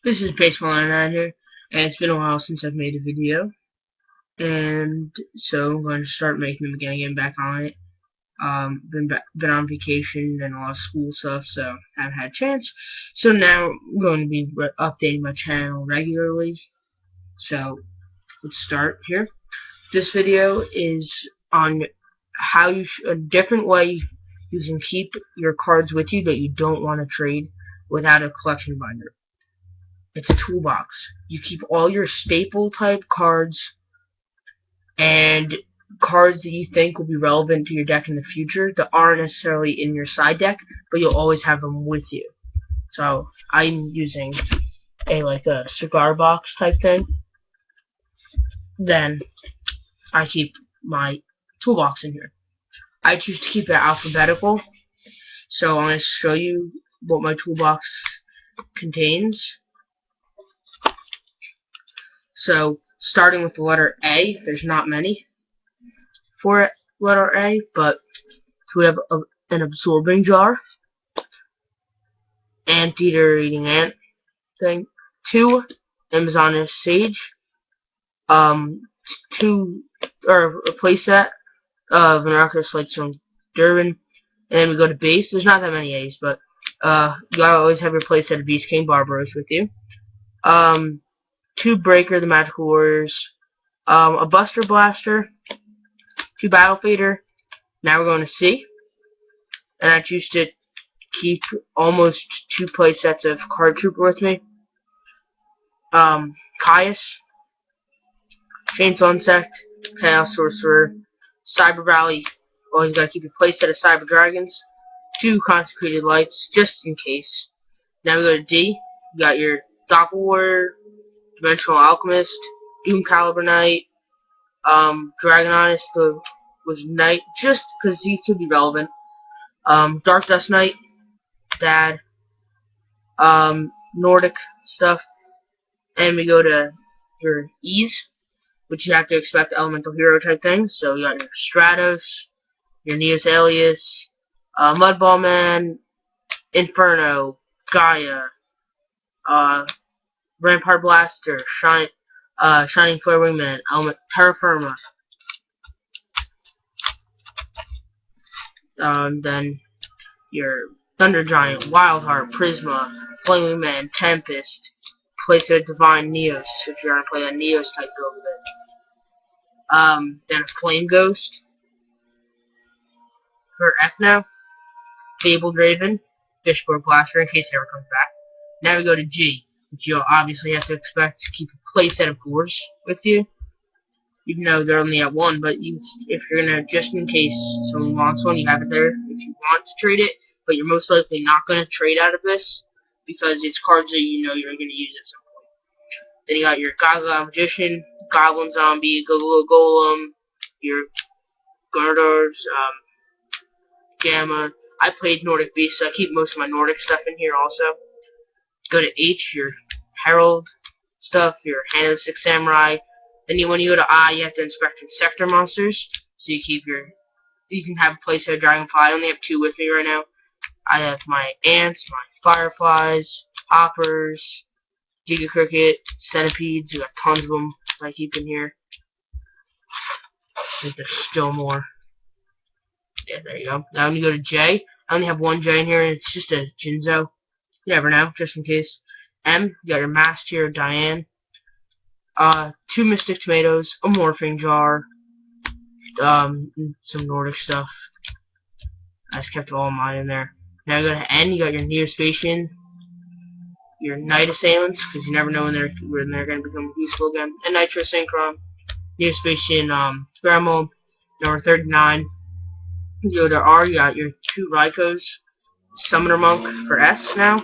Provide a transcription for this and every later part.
This is Baseball 99 here, and it's been a while since I've made a video, and so I'm going to start making them again, getting back on it. Been on vacation and a lot of school stuff, so I haven't had a chance. So now I'm going to be updating my channel regularly. So let's start here. This video is on how a different way you can keep your cards with you that you don't want to trade without a collection binder. It's a toolbox. You keep all your staple type cards and cards that you think will be relevant to your deck in the future that aren't necessarily in your side deck, but you'll always have them with you. So I'm using a cigar box type thing. Then I keep my toolbox in here. I choose to keep it alphabetical, so I'm going to show you what my toolbox contains. So, starting with the letter A, there's not many for letter A, but we have an absorbing jar, anteater eating ant thing, 2 Amazoness sage, 2 or a playset of an Arcus Lightstone Durbin, and then we go to base. There's not that many A's, but you gotta always have your playset of Beast King Barbaros with you. 2 Breaker, the Magical Warriors, a Buster Blaster, 2 Battle Fader. Now we're going to C, and I choose to keep almost 2 playsets of Card Trooper with me. Caius, Chainsaw Insect, Chaos Sorcerer, Cyber Rally. Always gotta keep your playset of Cyber Dragons, 2 Consecrated Lights, just in case. Now we go to D. You got your Doppel Warrior, Dimensional Alchemist, Doom Caliber Knight, Dragon Honest was Knight, just because he could be relevant. Dark Dust Knight, Dad, Nordic stuff, and we go to your E's, which you have to expect elemental hero type things. So you got your Stratos, your Neos Alias, Mudball Man, Inferno, Gaia, Rampart Blaster, Shining Flare Wingman, Element Terra Firma. Then your Thunder Giant, Wildheart, Prisma, Flame Wingman, Tempest, playset Divine Neos, if you're gonna play a Neos type build with it. Then a Flame Ghost for Ethno, Fabled Raven, Fishboard Blaster in case it ever comes back. Now we go to G, which you'll obviously have to expect to keep a playset of Gores with you, even though they're only at 1, but if you're gonna, just in case someone wants one, you have it there if you want to trade it, but you're most likely not gonna trade out of this, because it's cards that you know you're gonna use at some point. Then you got your Gaga Magician, Goblin Zombie, Golem, your Gardars, Gamma. I played Nordic Beast, so I keep most of my Nordic stuff in here also. Go to H, your Herald stuff, your Hand of the Six Samurai. Then when you go to I, you have to inspect your sector monsters. So you can have a playset of Dragonfly. I only have 2 with me right now. I have my ants, my fireflies, hoppers, Giga Cricket, centipedes. You got tons of them I keep in here. I think there's still more. Yeah, there you go. Now when you go to J, I only have 1 J in here, and it's just a Jinzo. You never know, just in case. M, you got your Masked Hero Diane, 2 Mystic Tomatoes, a Morphing Jar, some Nordic stuff. I just kept all of mine in there. Now you go to N, you got your Neospatian, your Night Assailants, because you never know when they're going to become useful again, and Nitro Synchron, Neospatian, Scramble, number 39. You go to R, you got your 2 Raikos, Summoner Monk for S now,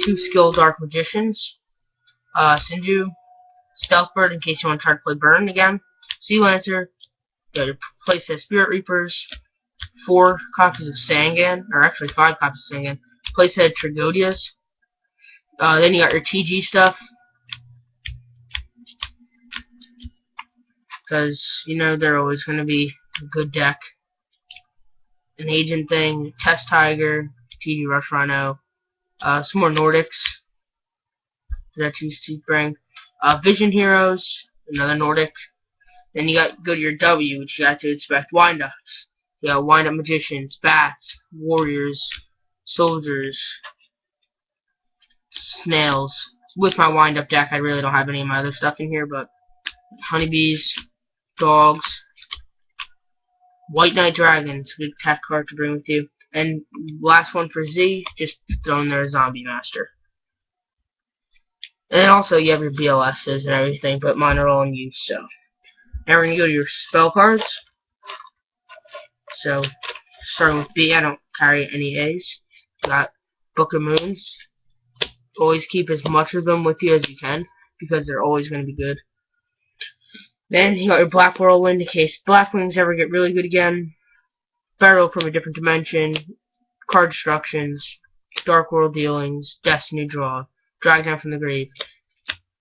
2 Skilled Dark Magicians, Sinju, Stealth Bird in case you want to try to play Burn again, Sea Lancer, you got your playset Spirit Reapers, 4 copies of Sangan, or actually 5 copies of Sangan, playset Trigodias, then you got your TG stuff, because you know they're always going to be a good deck. An Agent thing, Test Tiger, TG Rush Rhino, Some more Nordics that I choose to bring. Vision Heroes, another Nordic. Then you got go to your W, which you got to inspect wind-ups. You got wind-up magicians, bats, warriors, soldiers, snails. With my wind-up deck, I really don't have any of my other stuff in here, but honeybees, dogs, white knight dragons, good tech card to bring with you. And last one for Z, just throw in there a zombie master. And then also you have your BLSs and everything, but mine are all in use, so. Now we're going to go to your spell cards. So, starting with B, I don't carry any A's. Got Book of Moons. Always keep as much of them with you as you can, because they're always going to be good. Then you got your Black Whirlwind in case Blackwings ever get really good again. Pharaoh from a different dimension. Card Destructions. Dark World Dealings. Destiny Draw. Drag Down from the Grave.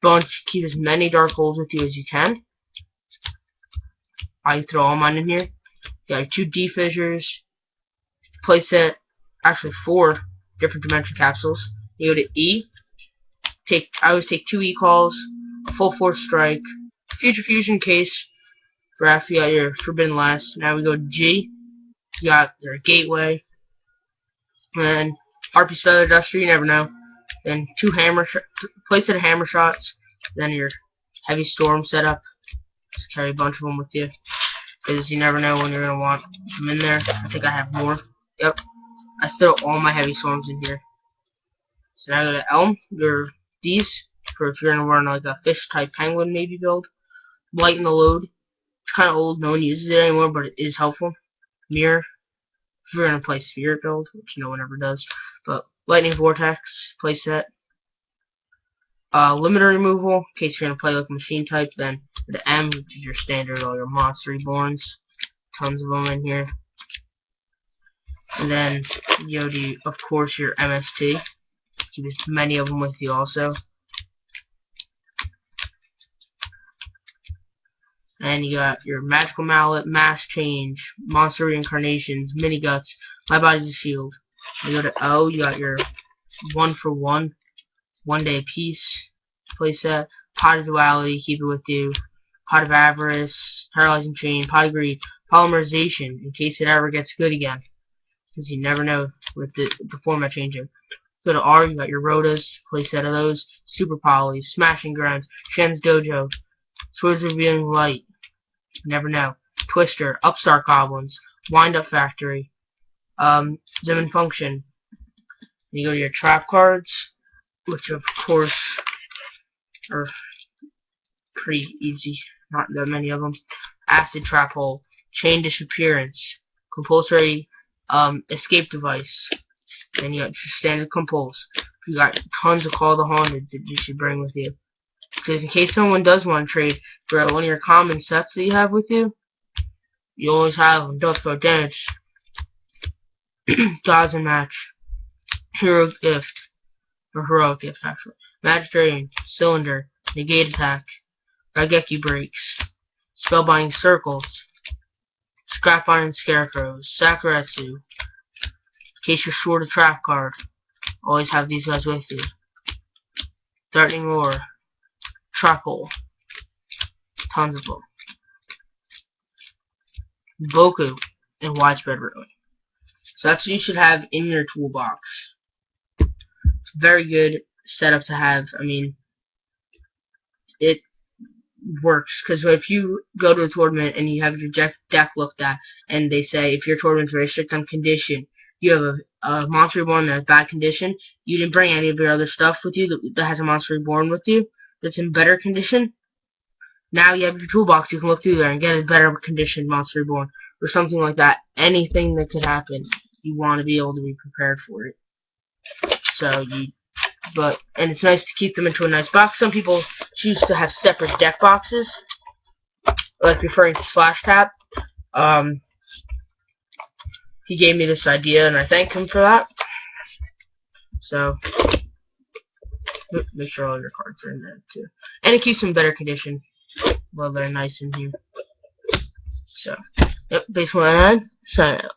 Bunch, keep as many Dark Holes with you as you can. I throw all mine in here. You got 2 D Fissures. Playset, actually 4 different dimension capsules. You go to E. I always take 2 E calls, a full force strike, Future Fusion case for after you got your Forbidden Last. Now we go to G. You got your Gateway. And Harpy's Feather Duster, you never know. Then 2 playset of hammer shots. Then your Heavy Storm setup. Just carry a bunch of them with you, because you never know when you're going to want them in there. I think I have more. Yep. I throw all my Heavy Storms in here. So now I go to Elm. These, for if you're going to run like a fish type penguin maybe build. Lighten the load. It's kind of old. No one uses it anymore, but it is helpful. Mirror. If you're going to play Spirit build, which no one ever does. But Lightning Vortex playset. Limiter removal, in case you're going to play like machine type. Then the M, which is your standard, all your monster reborns. Tons of them in here. And then you go to, of course, your MST. Keep as many of them with you also. And you got your Magical Mallet, Mass Change, Monster Reincarnations, Mini Guts, My Body's a Shield. You go to O, you got your 1-for-1, 1 day piece playset, Pot of Duality, keep it with you, Pot of Avarice, Paralyzing Chain, Pot of Greed, Polymerization, in case it ever gets good again, because you never know with the format changing. Go to R, you got your Rhodas, playset of those, Super Polys, Smashing Grounds, Shen's Dojo, Swords Revealing Light, you never know, Twister, Upstart Goblins, Wind Up Factory, Zim and Function. You go to your trap cards, which of course are pretty easy, not that many of them. Acid Trap Hole, Chain Disappearance, Compulsory Escape Device, and you got your standard compulse. You got tons of Call the Haunted that you should bring with you, because in case someone does want to trade for one of your common sets that you have with you, you always have them. Don't throw damage. Gods and Match, Hero Gift, or Heroic Gift actually, Magic Drain, Cylinder, Negate Attack, Raigeki Breaks, Spellbinding Circles, Scrap Iron Scarecrows, Sakuretsu. In case you're short a trap card, always have these guys with you. Threatening Roar, Trap Hole, tons of them. Boku, and Widespread Ruin. So that's what you should have in your toolbox. It's a very good setup to have. I mean, it works, because if you go to a tournament and you have your deck looked at, and they say if your tournament's very strict on condition, you have a Monster Reborn that's bad condition, you didn't bring any of your other stuff with you that has a Monster Reborn with you that's in better condition, now you have your toolbox, you can look through there and get a better conditioned Monster Reborn, or something like that. Anything that could happen, you want to be able to be prepared for it. So and it's nice to keep them into a nice box. Some people choose to have separate deck boxes, like referring to Slash Tap. He gave me this idea, and I thank him for that. So make sure all your cards are in there too, and it keeps them in better condition. Well, they're nice in here. So, yep, base 199, sign out.